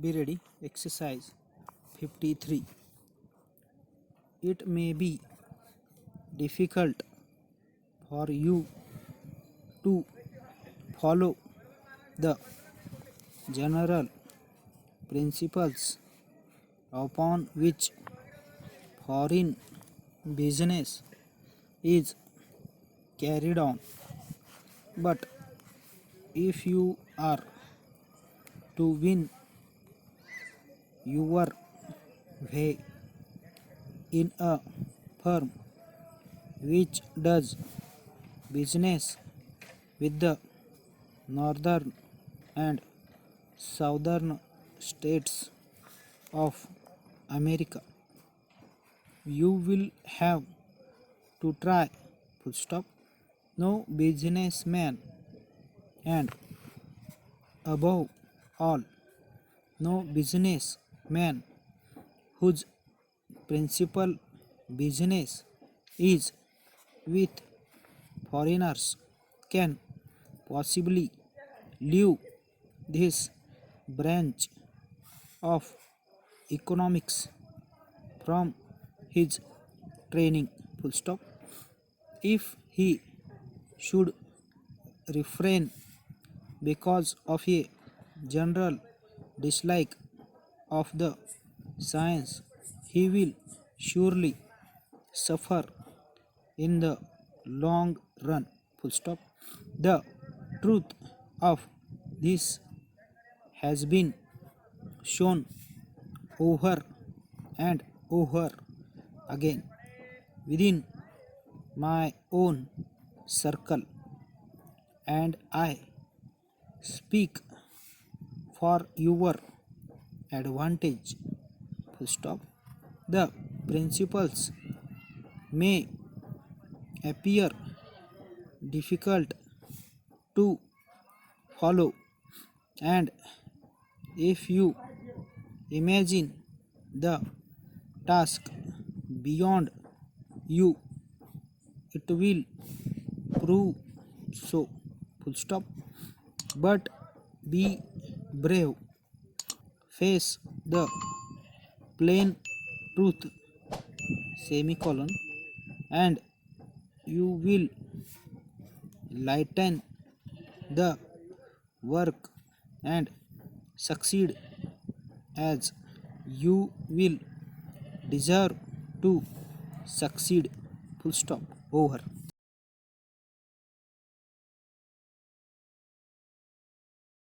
Be ready. Exercise 53. It may be difficult for you to follow the general principles upon which foreign business is carried on, but if you are to win your way in a firm which does business with the northern and southern states of America, you will have to try full stop. No businessman, and above all, no businessman whose principal business is with foreigners can possibly leave this branch of economics from his training full stop. If he should refrain because of a general dislike of the science, he will surely suffer in the long run full stop. The truth of this has been shown over and over again within my own circle, and I speak for your advantage full stop. The principles may appear difficult to follow, and if you imagine the task beyond you, it will prove so full stop. But be brave, face the plain truth semicolon, and you will lighten the work and succeed, as you will deserve to succeed full stop. Over.